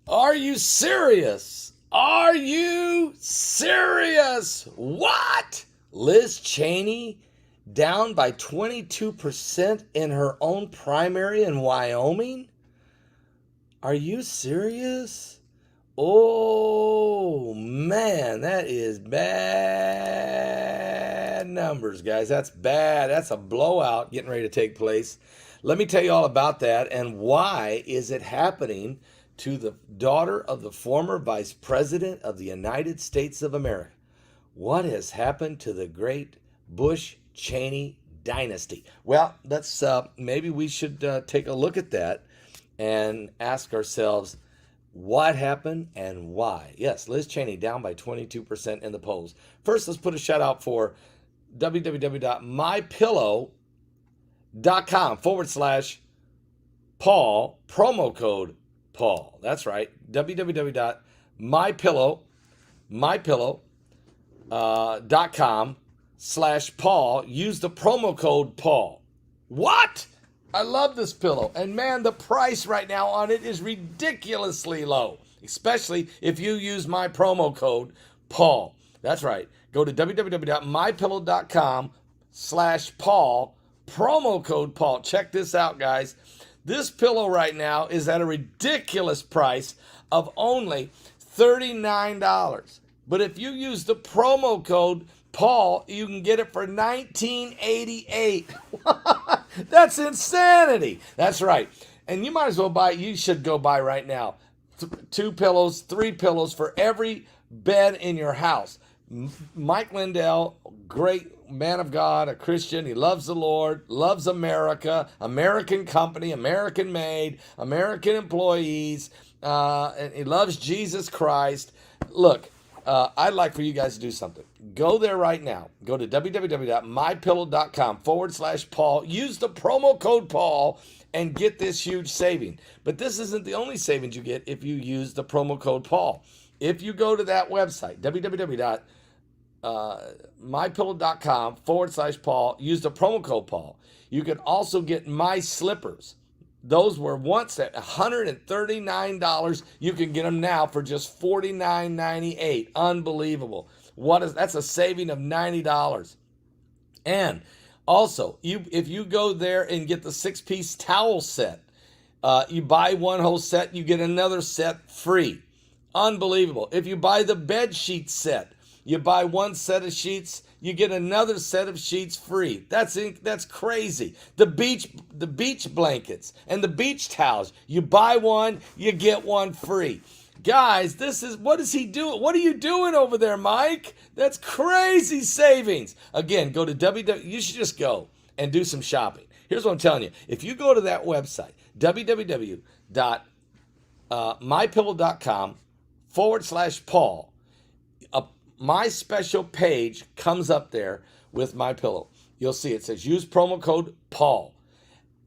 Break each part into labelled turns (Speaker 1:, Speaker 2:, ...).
Speaker 1: Are you serious? Are you serious? What? Liz Cheney down by 22% in her own primary in Wyoming? Are you serious? Oh, man, that is bad numbers, guys. That's bad. That's a blowout getting ready to take place. Let me tell you all about that and why is it happening to the daughter of the former Vice President of the United States of America. What has happened to the great Bush-Cheney dynasty? Well, let's maybe we should take a look at that and ask ourselves what happened and why. Yes, Liz Cheney down by 22% in the polls. First, let's put a shout out for www.mypillow.com/Paul, promo code Paul. That's right. mypillow.com/Paul. Use the promo code Paul. What? I love this pillow. And man, the price right now on it is ridiculously low, especially if you use my promo code Paul. That's right. Go to www.mypillow.com/Paul, promo code Paul. Check this out, guys. This pillow right now is at a ridiculous price of only $39. But if you use the promo code Paul, you can get it for $19.88. That's insanity. That's right. And you might as well buy, you should go buy right now, 2 pillows, 3 pillows for every bed in your house. Mike Lindell, great man of God, a Christian. He loves the Lord, loves America, American company, American made, American employees, and he loves Jesus Christ. Look, I'd like for you guys to do something. Go there right now. Go to www.mypillow.com/Paul. Use the promo code Paul and get this huge saving. But this isn't the only savings you get if you use the promo code Paul. If you go to that website, www.mypillow.com/Paul, use the promo code Paul. You can also get my slippers. Those were once at $139. You can get them now for just $49.98. Unbelievable. That's a saving of $90. And also, if you go there and get the 6-piece towel set, you buy one whole set, you get another set free. Unbelievable. If you buy the bed sheet set, you buy one set of sheets, you get another set of sheets free. That's crazy. The beach blankets and the beach towels, you buy one, you get one free. Guys, what is he doing? What are you doing over there, Mike? That's crazy savings. Again, go to you should just go and do some shopping. Here's what I'm telling you. If you go to that website, www.mypillow.com/Paul, my special page comes up there with my pillow. You'll see it says use promo code Paul.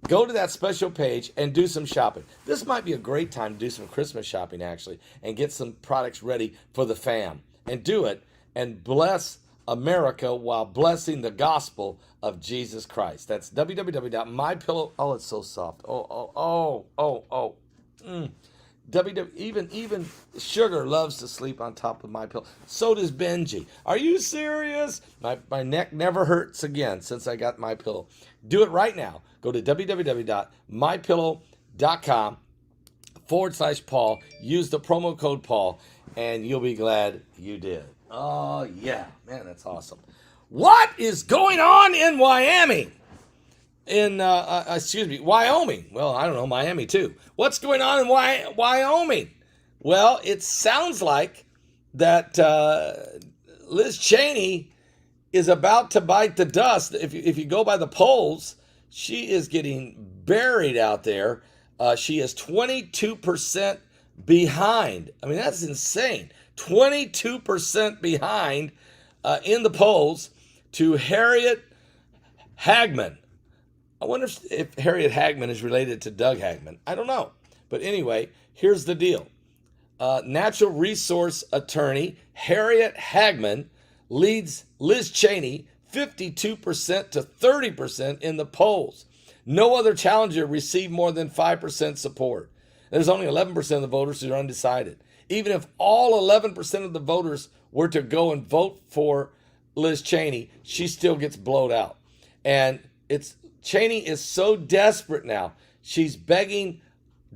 Speaker 1: Go to that special page and do some shopping. This might be a great time to do some Christmas shopping, actually, and get some products ready for the fam. And do it and bless America while blessing the gospel of Jesus Christ. That's www.mypillow. Oh, it's so soft. Even Sugar loves to sleep on top of my pillow. So does Benji. Are you serious? My neck never hurts again since I got my pillow. Do it right now. Go to www.mypillow.com/Paul. Use the promo code Paul, and you'll be glad you did. Oh, yeah. Man, that's awesome. What is going on in Wyoming? Wyoming. Well, I don't know, Miami too. What's going on in Wyoming? Well, it sounds like that Liz Cheney is about to bite the dust. If you go by the polls, she is getting buried out there. She is 22% behind. I mean, that's insane. 22% behind in the polls to Harriet Hageman. I wonder if Harriet Hageman is related to Doug Hageman. I don't know. But anyway, here's the deal. Natural resource attorney Harriet Hageman leads Liz Cheney 52% to 30% in the polls. No other challenger received more than 5% support. There's only 11% of the voters who are undecided. Even if all 11% of the voters were to go and vote for Liz Cheney, she still gets blowed out. And Cheney is so desperate now, she's begging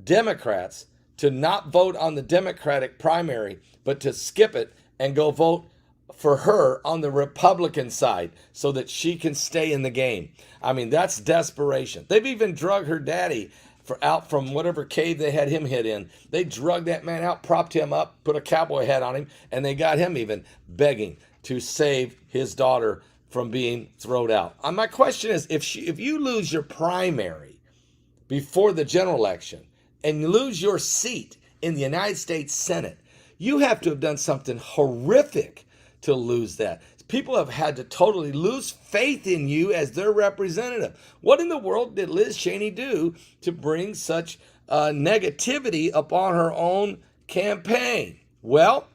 Speaker 1: Democrats to not vote on the Democratic primary, but to skip it and go vote for her on the Republican side so that she can stay in the game. I mean, that's desperation. They've even drug her daddy out from whatever cave they had him hid in. They drugged that man out, propped him up, put a cowboy hat on him, and they got him even begging to save his daughter from being thrown out. My question is, if you lose your primary before the general election and you lose your seat in the United States Senate, you have to have done something horrific to lose that. People have had to totally lose faith in you as their representative. What in the world did Liz Cheney do to bring such negativity upon her own campaign? Well,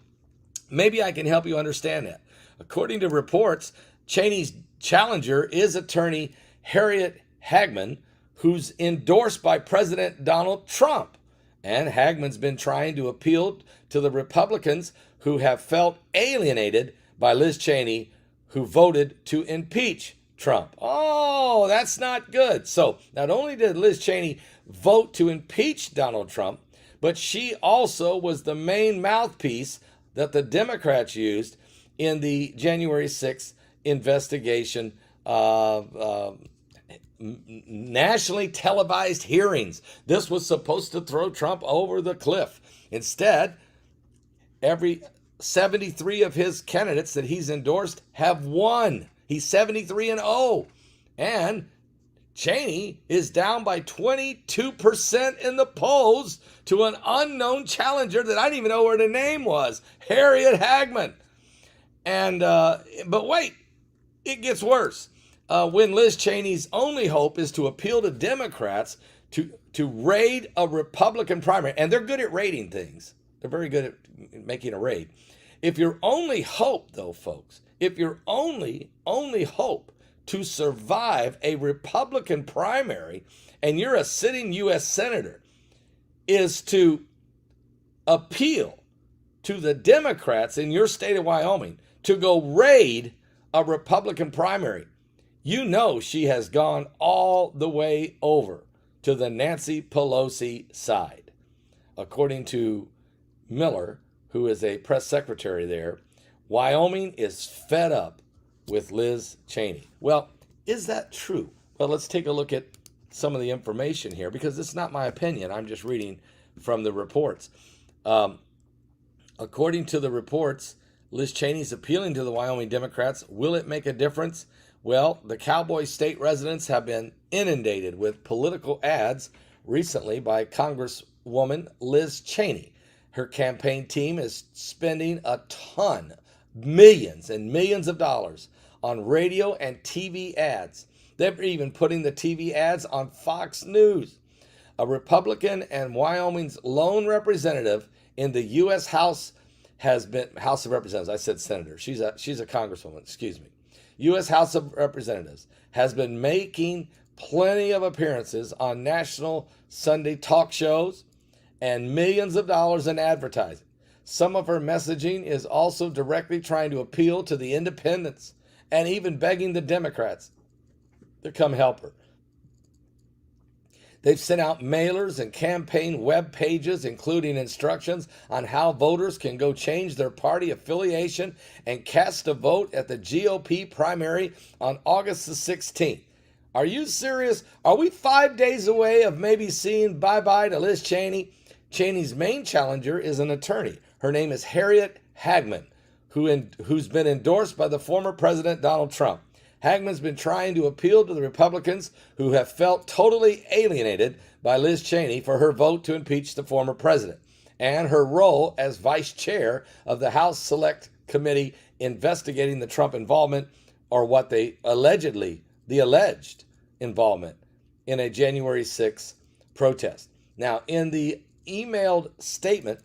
Speaker 1: maybe I can help you understand that. According to reports, Cheney's challenger is attorney Harriet Hageman, who's endorsed by President Donald Trump. And Hageman's been trying to appeal to the Republicans who have felt alienated by Liz Cheney, who voted to impeach Trump. Oh, that's not good. So not only did Liz Cheney vote to impeach Donald Trump, but she also was the main mouthpiece that the Democrats used in the January 6th investigation, nationally televised hearings. This was supposed to throw Trump over the cliff. Instead, every 73 of his candidates that he's endorsed have won. He's 73-0. And Cheney is down by 22% in the polls to an unknown challenger that I didn't even know where the name was, Harriet Hageman. And but wait, it gets worse. When Liz Cheney's only hope is to appeal to Democrats to raid a Republican primary, and they're good at raiding things. They're very good at making a raid. If your only hope, though, folks, if your only hope to survive a Republican primary, and you're a sitting U.S. senator, is to appeal to the Democrats in your state of Wyoming to go raid a Republican primary, you know she has gone all the way over to the Nancy Pelosi side. According to Miller, who is a press secretary there, Wyoming is fed up with Liz Cheney. Well, is that true? Well, let's take a look at some of the information here, because it's not my opinion. I'm just reading from the reports. According to the reports, Liz Cheney's appealing to the Wyoming Democrats. Will it make a difference? Well, the Cowboy state residents have been inundated with political ads recently by Congresswoman Liz Cheney. Her campaign team is spending a ton, millions and millions of dollars on radio and TV ads. They're even putting the TV ads on Fox News. A Republican and Wyoming's lone representative in the U.S. House of Representatives. I said senator. She's a congresswoman, excuse me. U.S. House of Representatives has been making plenty of appearances on national Sunday talk shows and millions of dollars in advertising. Some of her messaging is also directly trying to appeal to the independents and even begging the Democrats to come help her. They've sent out mailers and campaign web pages, including instructions on how voters can go change their party affiliation and cast a vote at the GOP primary on August the 16th. Are you serious? Are we 5 days away of maybe seeing bye-bye to Liz Cheney? Cheney's main challenger is an attorney. Her name is Harriet Hageman, who's been endorsed by the former President Donald Trump. Hageman's been trying to appeal to the Republicans who have felt totally alienated by Liz Cheney for her vote to impeach the former president and her role as vice chair of the House Select Committee investigating the Trump involvement, or what the alleged involvement in a January 6th protest. Now, in the emailed statement,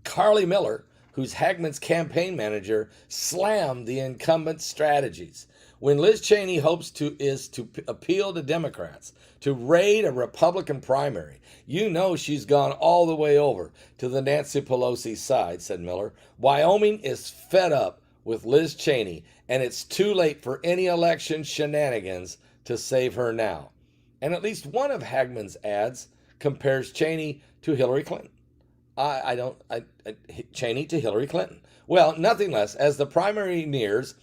Speaker 1: Carly Miller, who's Hageman's campaign manager, slammed the incumbent's strategies. When Liz Cheney is to appeal to Democrats to raid a Republican primary, you know she's gone all the way over to the Nancy Pelosi side, said Miller. Wyoming is fed up with Liz Cheney, and it's too late for any election shenanigans to save her now. And at least one of Hageman's ads compares Cheney to Hillary Clinton. Cheney to Hillary Clinton. Well, nothing less. As the primary nears,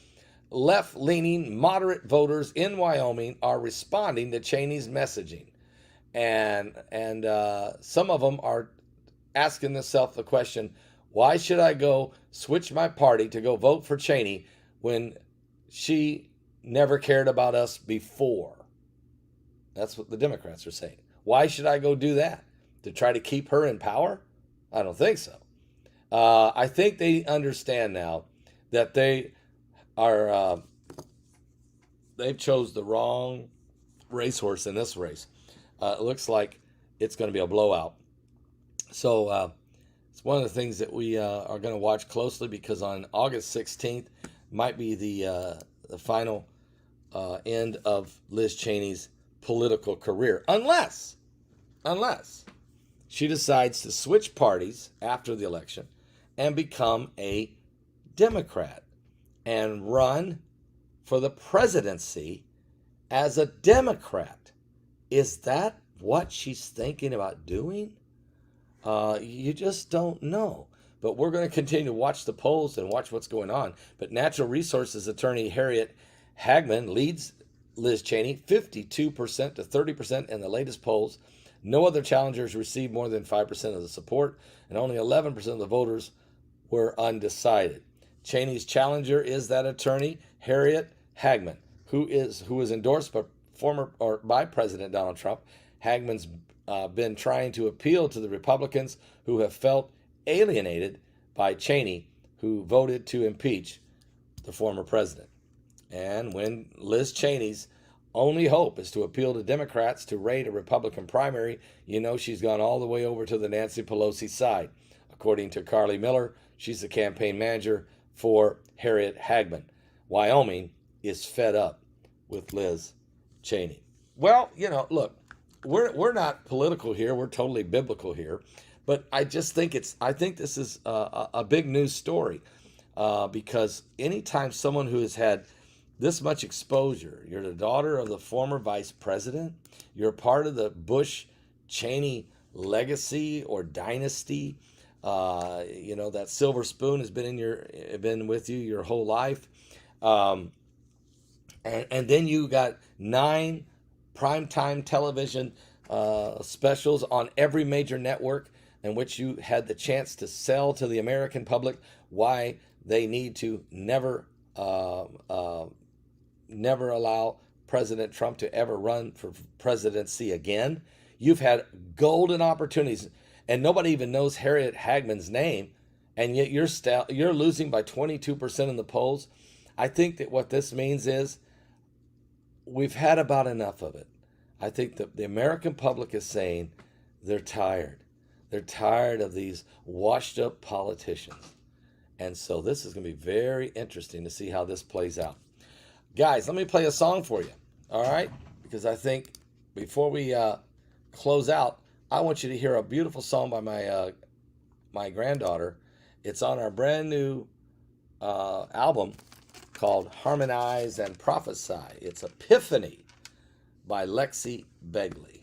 Speaker 1: left-leaning moderate voters in Wyoming are responding to Cheney's messaging. And some of them are asking themselves the question, why should I go switch my party to go vote for Cheney when she never cared about us before? That's what the Democrats are saying. Why should I go do that? To try to keep her in power? I don't think so. I think they understand now that they've chose the wrong racehorse in this race. It looks like it's going to be a blowout. So it's one of the things that we are going to watch closely, because on August 16th might be the final end of Liz Cheney's political career, unless she decides to switch parties after the election and become a Democrat and run for the presidency as a Democrat. Is that what she's thinking about doing? You just don't know. But we're going to continue to watch the polls and watch what's going on. But Natural Resources attorney Harriet Hageman leads Liz Cheney 52% to 30% in the latest polls. No other challengers received more than 5% of the support, and only 11% of the voters were undecided. Cheney's challenger is that attorney, Harriet Hageman, who was endorsed by President Donald Trump. Hageman's been trying to appeal to the Republicans who have felt alienated by Cheney, who voted to impeach the former president. And when Liz Cheney's only hope is to appeal to Democrats to raid a Republican primary, you know she's gone all the way over to the Nancy Pelosi side. According to Carly Miller, she's the campaign manager for Harriet Hageman. Wyoming is fed up with Liz Cheney. Well, look, we're not political here. We're totally biblical here. But I just think this is a big news story because anytime someone who has had this much exposure, you're the daughter of the former vice president, you're part of the Bush-Cheney legacy or dynasty, that silver spoon has been with you your whole life. And then you got 9 primetime television specials on every major network in which you had the chance to sell to the American public why they need to never allow President Trump to ever run for presidency again. You've had golden opportunities, and nobody even knows Harriet Hageman's name, and yet you're losing by 22% in the polls. I think that what this means is we've had about enough of it. I think that the American public is saying they're tired. They're tired of these washed-up politicians. And so this is going to be very interesting to see how this plays out. Guys, let me play a song for you, all right? Because I think before we close out, I want you to hear a beautiful song by my granddaughter. It's on our brand new album called Harmonize and Prophesy. It's Epiphany by Lexi Begley.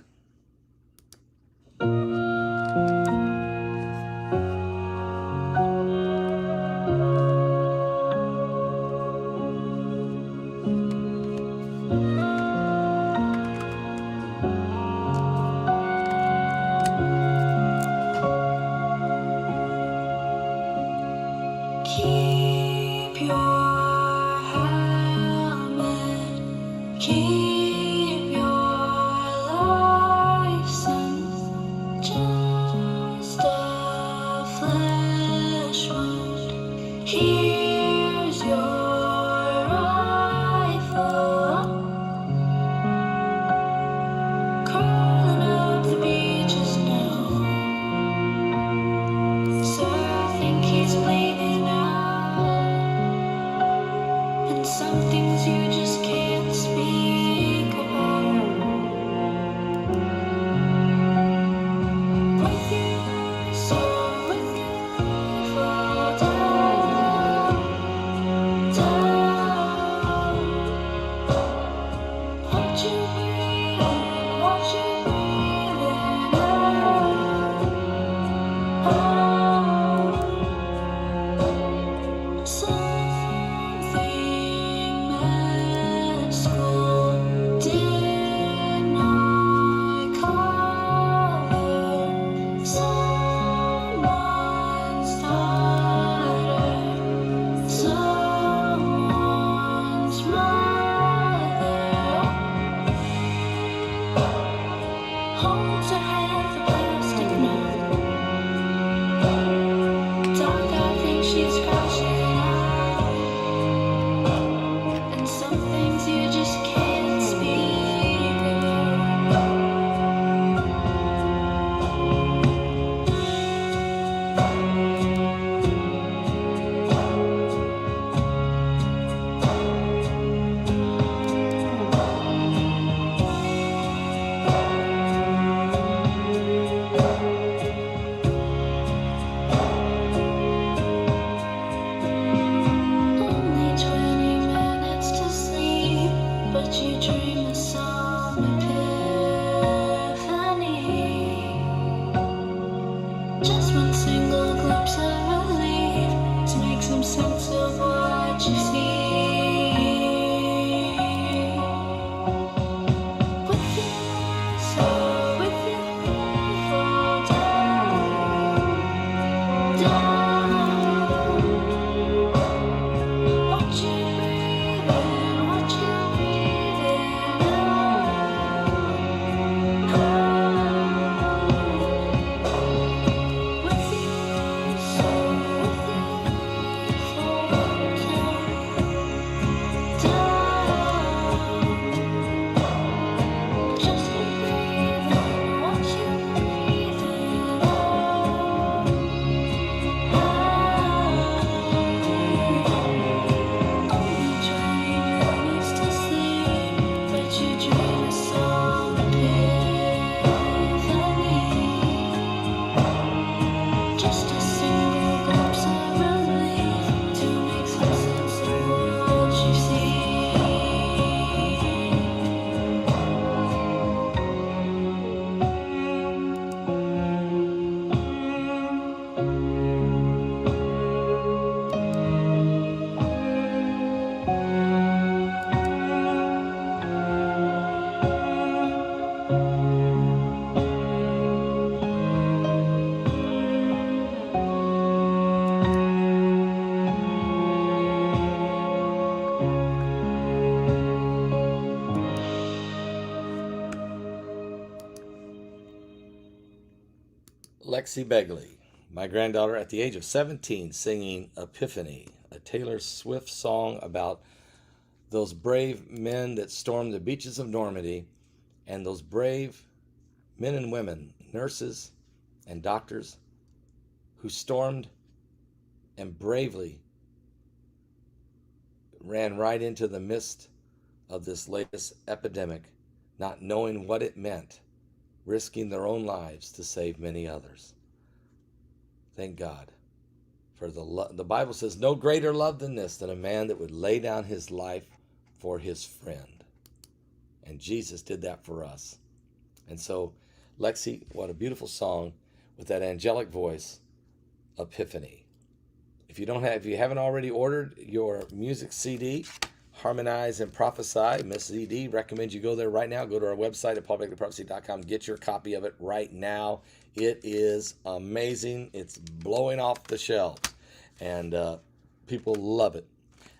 Speaker 2: Keep your helmet, keep your love.
Speaker 1: Lexi Begley, my granddaughter, at the age of 17, singing Epiphany, a Taylor Swift song about those brave men that stormed the beaches of Normandy, and those brave men and women, nurses and doctors, who stormed and bravely ran right into the midst of this latest epidemic, not knowing what it meant, risking their own lives to save many others. Thank God for the Bible says, no greater love than this, than a man that would lay down his life for his friend. And Jesus did that for us. And so, Lexi, what a beautiful song with that angelic voice, Epiphany. If you haven't already ordered your music CD, Harmonize and Prophesy, Miss ZD recommends you go there right now. Go to our website at publiclyprophecy.com. Get your copy of it right now. It is amazing. It's blowing off the shelves, and people love it.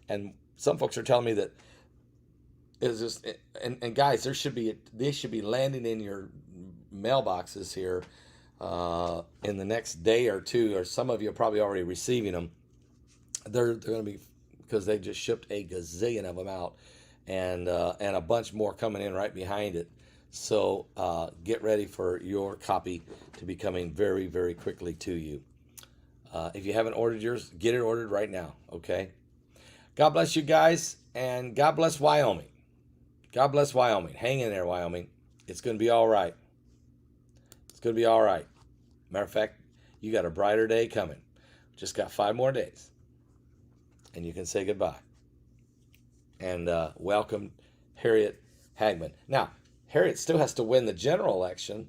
Speaker 1: And some folks are telling me that it's just, and guys, they should be landing in your mailboxes here in the next day or two, or some of you are probably already receiving them. They're going to be, because they just shipped a gazillion of them out, and a bunch more coming in right behind it. So get ready for your copy to be coming very, very quickly to you. If you haven't ordered yours, get it ordered right now, okay? God bless you guys, and God bless Wyoming. God bless Wyoming. Hang in there, Wyoming. It's going to be all right. It's going to be all right. Matter of fact, you got a brighter day coming. Just got 5 more days, and you can say goodbye. And welcome Harriet Hageman. Now, Harriet still has to win the general election,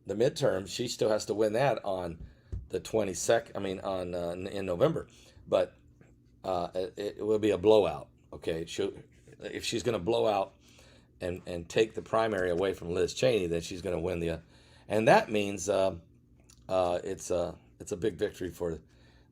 Speaker 1: the midterm. She still has to win that on the 22nd. In November. But it will be a blowout. Okay, if she's going to blow out and take the primary away from Liz Cheney, then she's going to win and that means it's a big victory for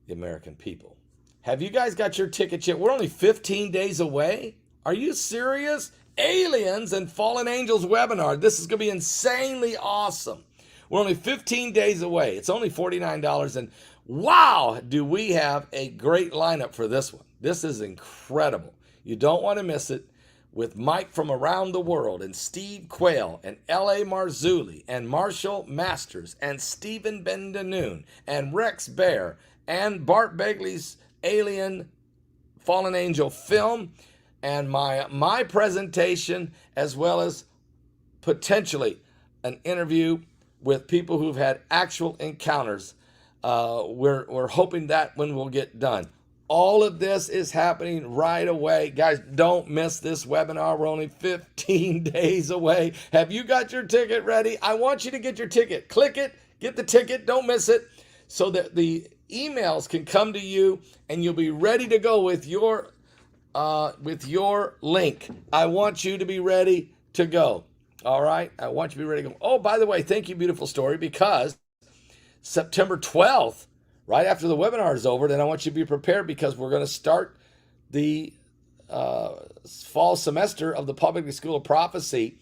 Speaker 1: the American people. Have you guys got your tickets yet? We're only 15 days away. Are you serious? Aliens and Fallen Angels webinar. This is going to be insanely awesome. We're only 15 days away. It's only $49. And wow, do we have a great lineup for this one. This is incredible. You don't want to miss it, with Mike from around the world, and Steve Quayle, and L.A. Marzulli, and Marshall Masters, and Stephen Bendanoon, and Rex Bear, and Bart Begley's Alien Fallen Angel film, and my presentation, as well as potentially an interview with people who've had actual encounters. We're hoping that one will get done. All of this is happening right away. Guys, don't miss this webinar. We're only 15 days away. Have you got your ticket ready? I want you to get your ticket. Click it, get the ticket, don't miss it, so that the emails can come to you and you'll be ready to go with your link. I want you to be ready to go. All right? I want you to be ready to go. Oh, by the way, thank you, Beautiful Story, because September 12th, right after the webinar is over, then I want you to be prepared, because we're going to start the fall semester of the Public School of Prophecy.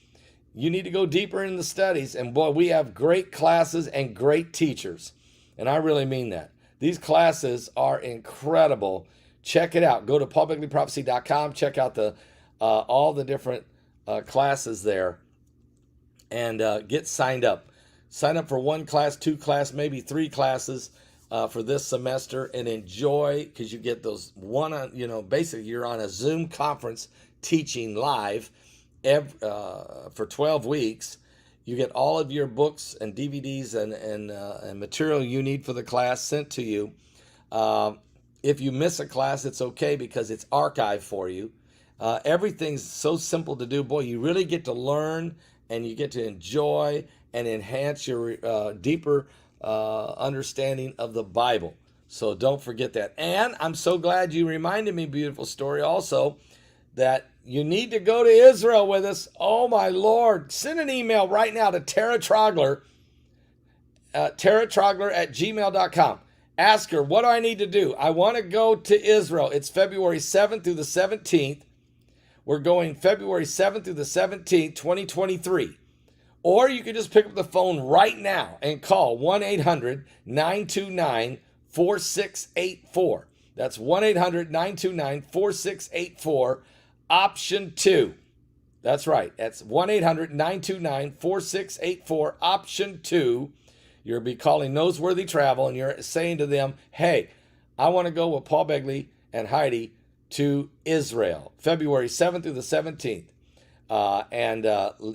Speaker 1: You need to go deeper in the studies, and boy, we have great classes and great teachers, and I really mean that. These classes are incredible. Check it out. Go to publiclyprophecy.com. Check out all the different classes there, and get signed up. Sign up for 1 class, 2 class, maybe 3 classes for this semester, and enjoy, because you get those basically you're on a Zoom conference teaching live for 12 weeks. You get all of your books and DVDs and material you need for the class sent to you. If you miss a class, it's okay, because it's archived for you. Everything's so simple to do. Boy, you really get to learn, and you get to enjoy and enhance your deeper understanding of the Bible. So don't forget that. And I'm so glad you reminded me, Beautiful Story, also, that you need to go to Israel with us. Oh, my Lord. Send an email right now to Tara Trogler at gmail.com. Ask her, what do I need to do? I want to go to Israel. It's February 7th through the 17th. We're going February 7th through the 17th, 2023. Or you can just pick up the phone right now and call 1-800-929-4684. That's 1-800-929-4684, option 2. That's right. That's 1-800-929-4684, option 2. You'll be calling Noseworthy Travel, and you're saying to them, hey, I want to go with Paul Begley and Heidi to Israel, February 7th through the 17th. And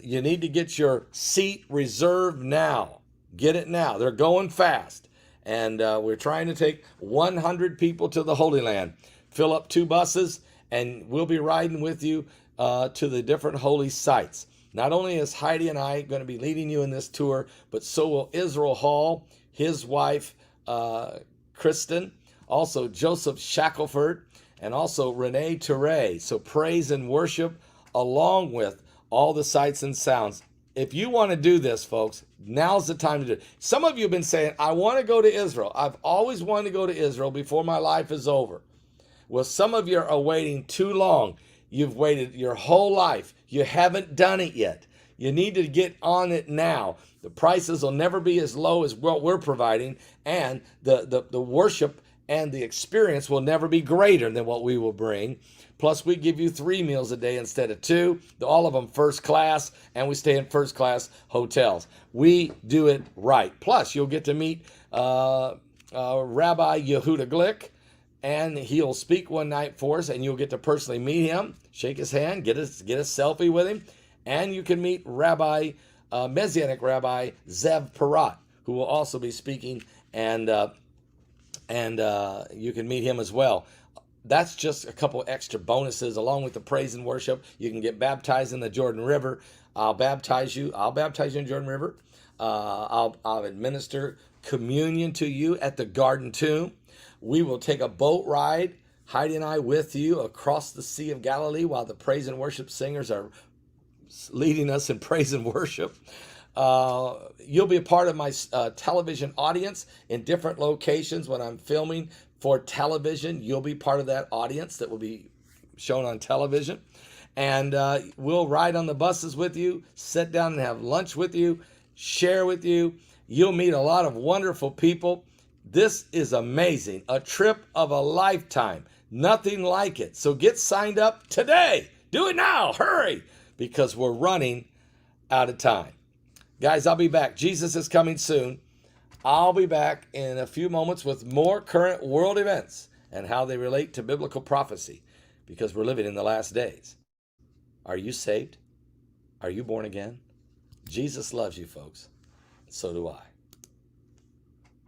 Speaker 1: you need to get your seat reserved now. Get it now. They're going fast. And we're trying to take 100 people to the Holy Land. Fill up 2 buses, and we'll be riding with you to the different holy sites. Not only is Heidi and I going to be leading you in this tour, but so will Israel Hall, his wife, Kristen, also Joseph Shackelford, and also Renee Ture. So praise and worship along with all the sights and sounds. If you want to do this, folks, now's the time to do it. Some of you have been saying, I want to go to Israel. I've always wanted to go to Israel before my life is over. Well, some of you are waiting too long. You've waited your whole life. You haven't done it yet. You need to get on it now. The prices will never be as low as what we're providing, and the worship and the experience will never be greater than what we will bring. Plus, we give you 3 meals a day instead of 2, all of them first class, and we stay in first class hotels. We do it right. Plus, you'll get to meet Rabbi Yehuda Glick, and he'll speak one night for us, and you'll get to personally meet him, shake his hand, get a selfie with him, and you can meet Messianic Rabbi Zev Parat, who will also be speaking, and you can meet him as well. That's just a couple extra bonuses along with the praise and worship. You can get baptized in the Jordan River. I'll baptize you in Jordan River. I'll administer communion to you at the Garden Tomb. We will take a boat ride, Heidi and I, with you across the Sea of Galilee while the praise and worship singers are leading us in praise and worship. You'll be a part of my television audience in different locations when I'm filming for television. You'll be part of that audience that will be shown on television. And we'll ride on the buses with you, sit down and have lunch with you, share with you. You'll meet a lot of wonderful people. This is amazing. A trip of a lifetime. Nothing like it. So get signed up today. Do it now. Hurry. Because we're running out of time. Guys, I'll be back. Jesus is coming soon. I'll be back in a few moments with more current world events and how they relate to biblical prophecy, because we're living in the last days. Are you saved? Are you born again? Jesus loves you, folks. So do I.